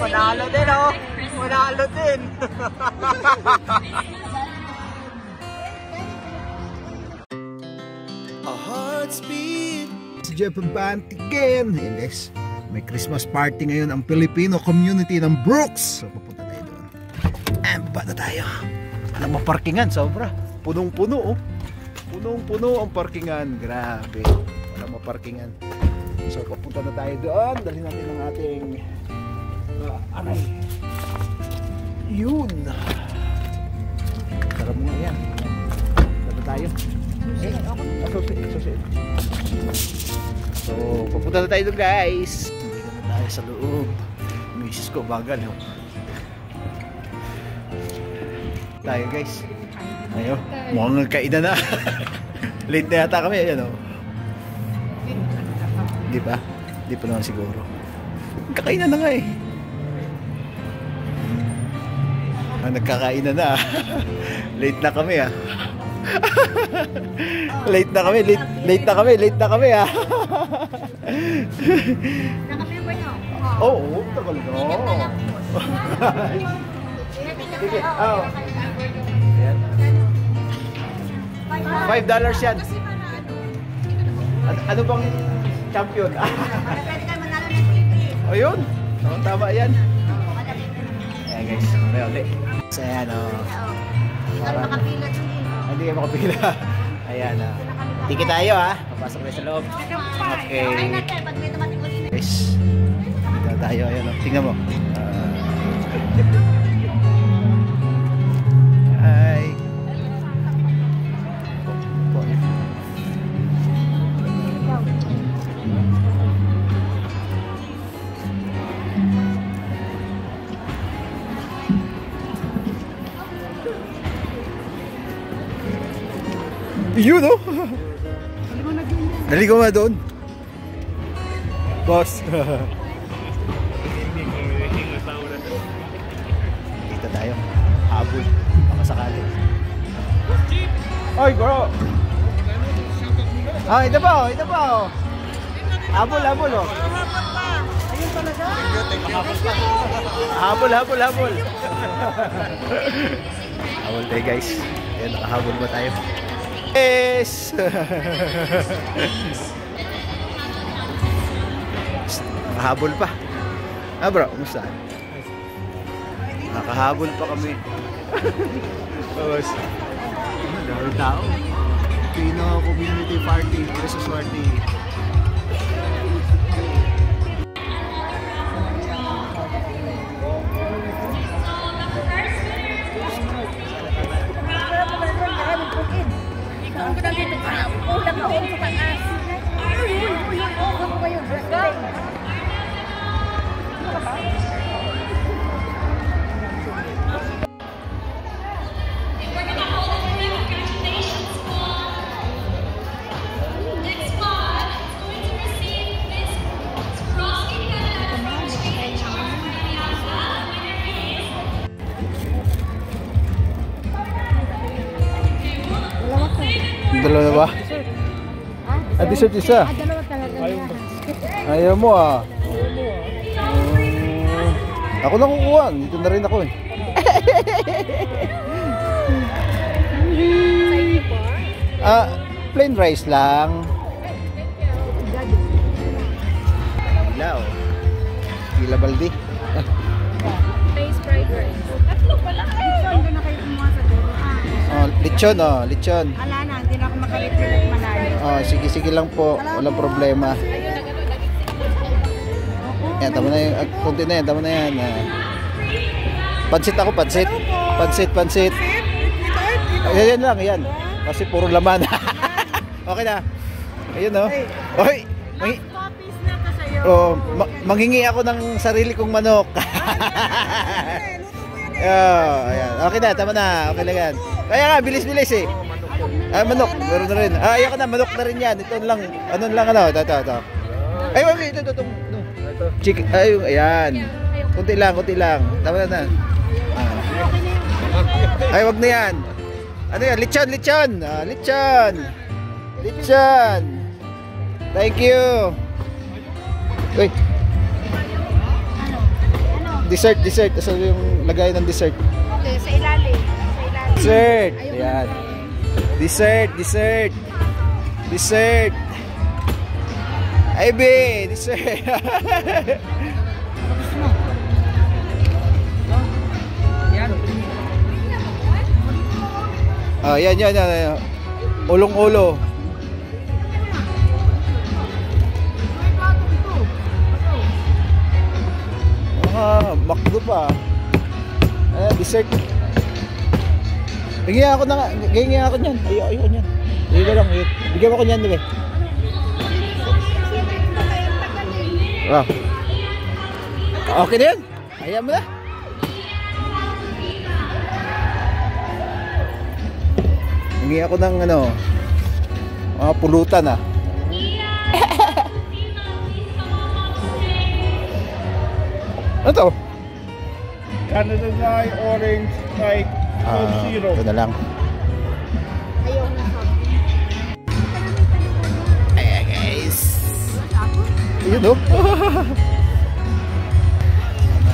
Manalo din, oh. Manalo din. A heartbeat. Si Jeff Bantigen. Hey guys, may Christmas party ngayon ang Filipino community ng Brooks. So pupunta tayo doon. And baba na tayo. Walang maparkingan, sobra. Punong-puno, oh. Punong-puno ang parkingan. Grabe. Walang maparkingan. So papunta na tayo doon. Dalhin natin ang ating aray. Yun. Tara mo nga yan. Tara tayo. So papunta na tayo doon guys. Hindi na tayo sa loob. Misis ko bagal, oh. Tayo guys. Ayo, mukhang nagkainan na. Late na yata kami, ayan, oh. Di ba? Di pa naman siguro. Kakainan na nga eh. Nagkakainan na. Late na kami, ah. Late na kami, late na kami, ah. Naka-member nyo? Oo, tagal na. Sige, oh. $5 yan. Ano bang champion? Pwede kayo manalo ng TV. O yun, tama yan. Ayan guys, ulit. So ayan, o. Hindi ka makapila dun eh. Hindi kayo makapila. Ayan, o. Tiki tayo, ha. Papasok na sa loob. Okay. Okay na tayo, pag may dumating ulit. Guys, dito tayo. Ayan, o. Tingnan mo. Hi. Yun, no? Naligaw nga doon. Boss. Dito tayo. Habol. Baka sakali. Oy, bro. Ah, ito pa, oh. Ito pa, oh. Habol, habol, oh. Ayun talaga. Habol, habol, habol. Habol tayo, guys. Ayan, nakahabol ba tayo? Yes! Nakahabol pa. Ah bro, kumusta? Nakahabol pa kami. Dahil tao. Pino Community Party, Christmas Party. Dalawa na ba? Ah, dessert isa. Ah, dalawa talaga. Ayaw mo, ah. Ako na kukuha. Dito na rin ako, eh. Ah, plain rice lang. Gila, oh. Gila baldi. Face fried rice. Tatlo pala kayo. Lechon, doon na kayo kumuha sa dulo. Oh, lechon, oh. Lechon. Ala na, hindi na ako makalipin at malayo. Oh, sige, sige lang po. Walang problema. Yan, tama na yung konti na yan, tama na yan. Pansit ako, pansit. Pansit, pansit. Ayan lang, yan. Kasi puro laman. Okay na. Ayun, oh. Oy, oh, manghingi ako ng sarili kong manok. Oh, ayan. Okay na, tama na. Okay lang yan. Kaya nga, bilis-bilis eh. Ah, manok, meron na rin. Ah, ayoko na, manok na rin yan. Ito lang, ano lang, ano. Ito. Ay, wag, ito. Chicken, ay, ayan. Kunti lang. Tama na. Ay, wag na yan. Ano yan? Lechon. Ah, lechon. Thank you. Uy. Dessert. Asa yung lagay ng dessert? Okay, sa ilalim. Sa ilalim. Dessert. Ayun. Ayan. Dessert. Ay, be, dessert. Yan. Ulong-ulo. Makdo pa. Dessert. Bigyan ako niyan. Ayoko niyan. Bigyan ako niyan, diba? Okay na yun. Ayaw mo na. Hingi ako ng mga pulutan Ano to? Canada Dry, Orange, Sprite, Coke Zero. Ito na lang. Ayaw na sa. Ayan guys. Yun o.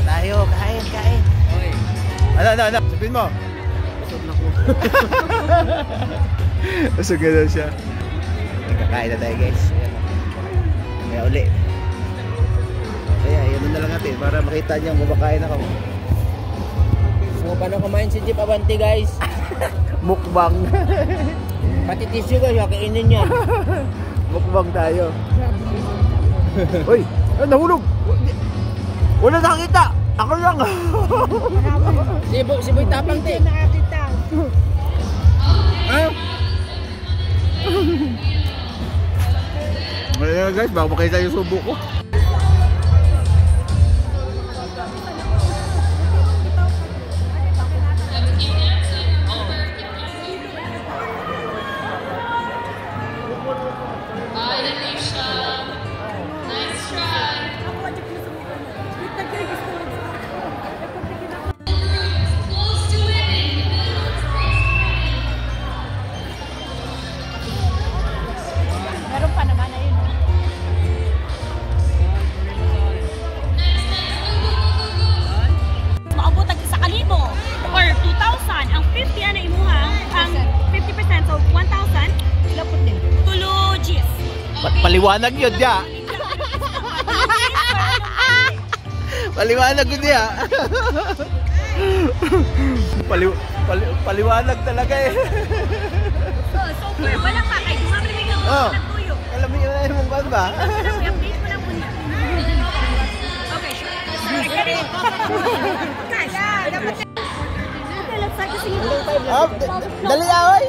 Tayo, kain. Ano? Sabihin mo. Busog na ko. Busog na daw siya. Kakain na tayo guys. Kaya uli. Kaya yun na lang natin para makita niyo kung kumakain ako. So, paano kumain si Jeep Abante guys? Mukbang. Pati tissue guys, kainin niya. Mukbang tayo. Uy, nahulog. Wala nakakita. Ako lang. Si Boy tapang te. Nakakita. Ngayon guys, baka makita yung subo ko. Meron pa naman na yun. Maabot ang 1,000 or 2,000 ang 50 na imuhang ang 50% so 1,000 Lapot din. tulo G's. Paliwanag yun ya. Paliwanag yun ya. Paliwanag talaga eh. So wala pa kay dumamig ng Oh. nagtuyo. Alam mo yun na yung mong ba? I-update ko lang muna. Okay, sure. Guys, dapat okay, let's start kasi Dali away.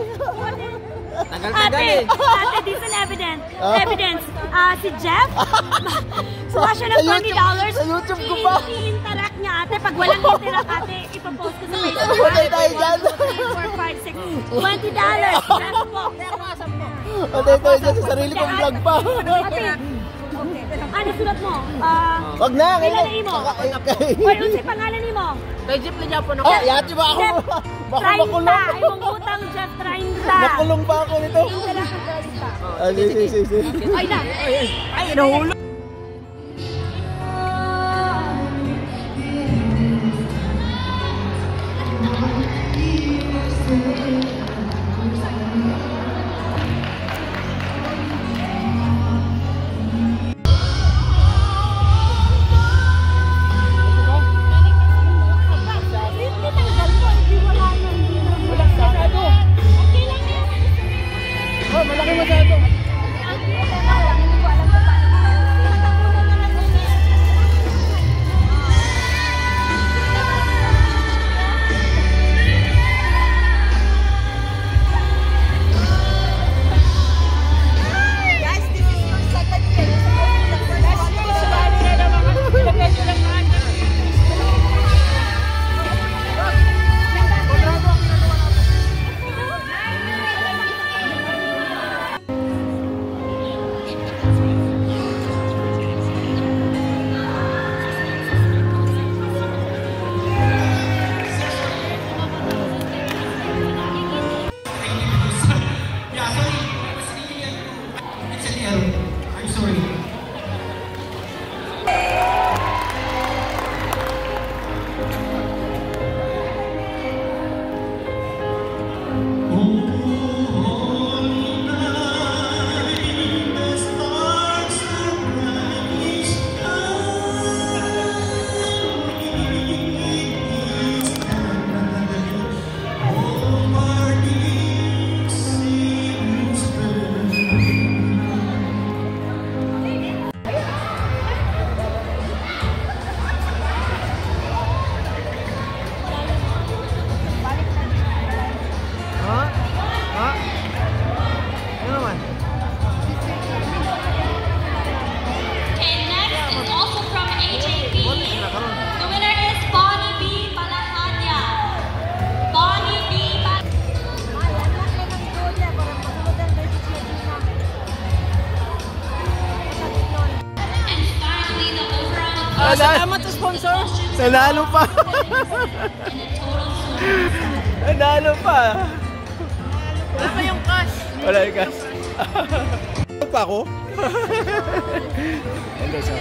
Ate, this is evidence. Si Jeff, suha siya ng $20. Sa YouTube ko pa. I-interact niya ate. Pag walang interact ate, ipapost ko sa Facebook. Patay tayo dyan. 4, 5, 6, $20. Jeff po. Patay tayo dyan sa sarili kong vlog pa. Ate, ano sulat mo? Wag na. Kailan na imo? Hoy, unsay pangalan nimo? Kay Jeep na Japon ako. Oh, yati ba ako? Jeff, Baka 30. makulong. Ay, mong utang, Jeff, 30. Makulong ba ako nito? Interact ng 30. Si. Ay na. Ay, nahulog. Oh, malaki masyado. Hindi ko alam kung paano. Salamat sa sponsor. Nanalo pa. Nanalo pa. Wala pa yung cash. Wala yung cash. Ano pa ako? Hello, sir.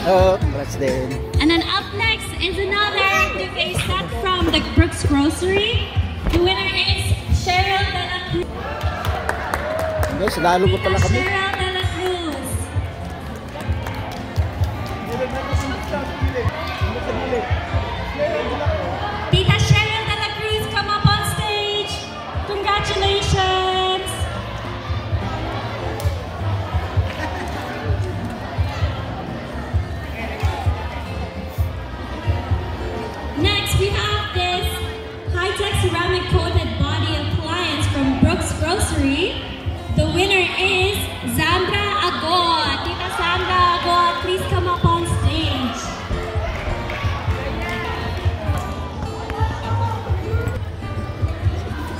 Oh, congrats din. And then up next is another duvet set from the Brooks Grocery. The winner is Cheryl De La Cruz. Guys, lalo pa pala kami. Cheryl De La Cruz. Tita Cheryl De La Cruz, come up on stage. Congratulations. Next, we have this high-tech ceramic coated body appliance from Brooks Grocery. The winner is Zambra Agot. Tita Zambra Agot, please come up on stage.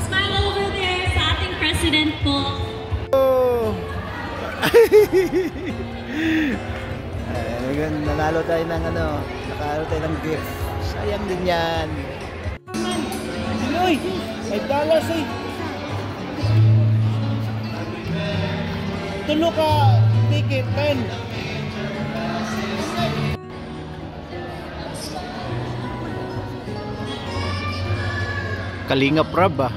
Smile over there sa ating president po. Nanalo tayo ng nakalo tayo ng gift. Sayang din yan. Uy, $5 eh. Tulo ka ticket, man. Kalinga Prab ah.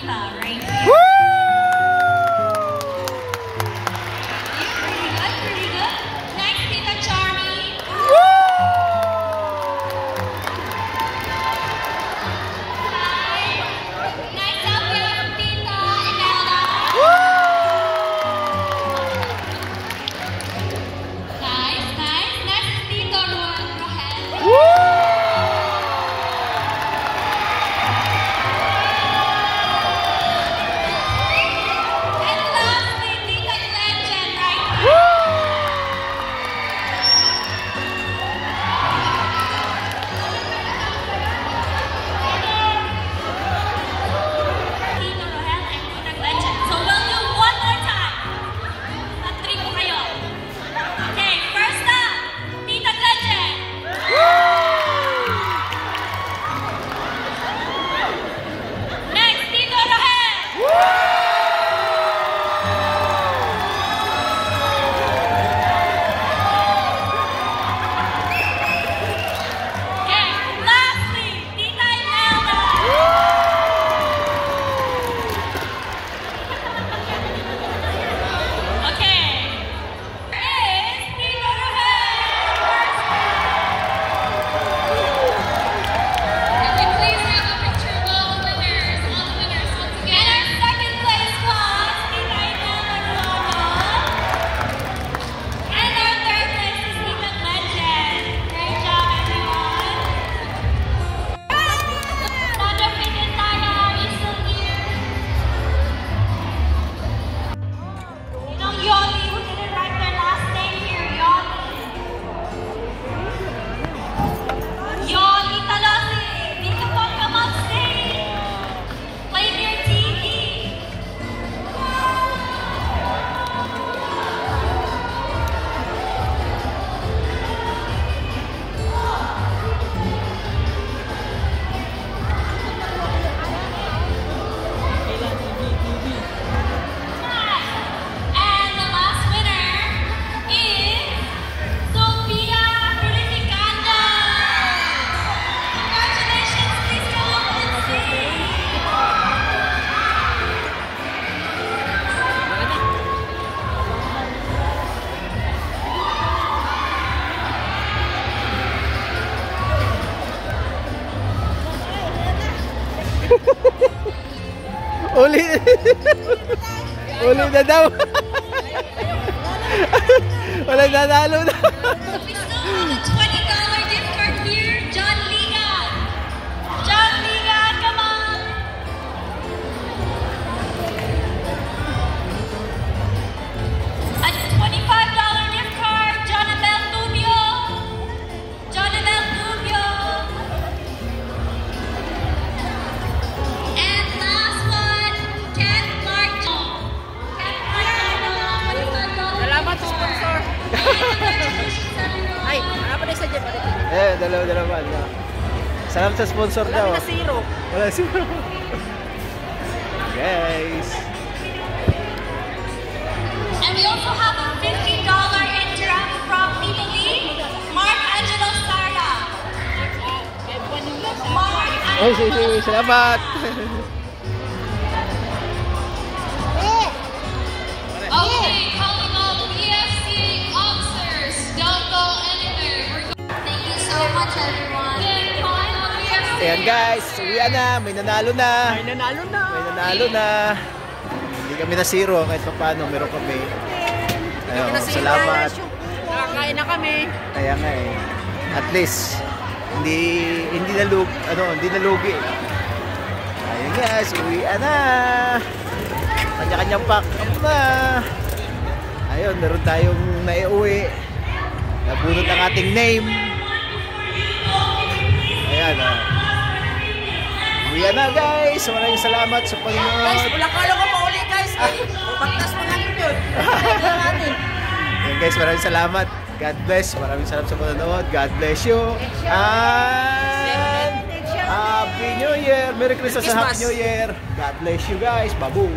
Tita right here. Woo! Pretty good. Next, Tita Charmy. Hi. Next up, we have Tita Imelda. Nice. Next is Tito Rohel. And lastly, Tita Legend right here. Tito Rohel and Tita Legend. So we'll do one more time. At-3 po kayo. Okay, first up, Tita Legend. Next, Tito Rohel. Okay, lastly, Tita Imelda. Okay. Is Tito Rohel. Can we please have a picture of all the winners? All the winners once again. And our second place was Tita Imelda Ruano. And our third place is Tita Legend. Great job, everyone. Sandra Pinintaya, are you still here? You know Yoli, who didn't write their last name here, Yoli. Yoli Talosi, dito po come on stage. Play your TV. And the last winner is Sofia Purificando. Congratulations, please come up and sing. Uli. Uli na daw. Wala nanalo na. We still have a $20 gift card here. John Ligan. John Ligan, come on. A $25 gift card. Jonabel Tubio. Jonabel Tubio. And last one, Ken Clark. Ken Clark, $25. Salamat sa sponsor. Congratulations, everyone. Ay, ano pa rin sa Jeep? Dalawa. Salamat sa sponsor daw. Wala na zero. Wala zero. Guys. And we also have a $50 interact from Italy, Mark Angelo Sarda. Mark Ay, Angelo salamat. Okay, calling all EFC officers. Don't go anywhere. Thank you so much, everyone. Good, calling all EFC. Ayan guys, uwian na. May nanalo na. May nanalo na. May nanalo na. Hindi kami na zero kahit pa paano meron kami. Ayun, salamat. Nakakain na kami. Kaya nga eh. At least hindi nalugi. Ayun guys, uwian na. Kanya-kanyang pack up na. Ayun, meron tayong naiuwi. Nabunot ang ating name. Ayan uwian na guys. Maraming salamat sa panonood. Guys, ulakalo ko pa uli guys. Pagtas pa natin yun. Ayan guys, maraming salamat. God bless. Maraming salamat sa panonood. God bless you. And Happy New Year. Merry Christmas and Happy New Year. God bless you guys. Babu.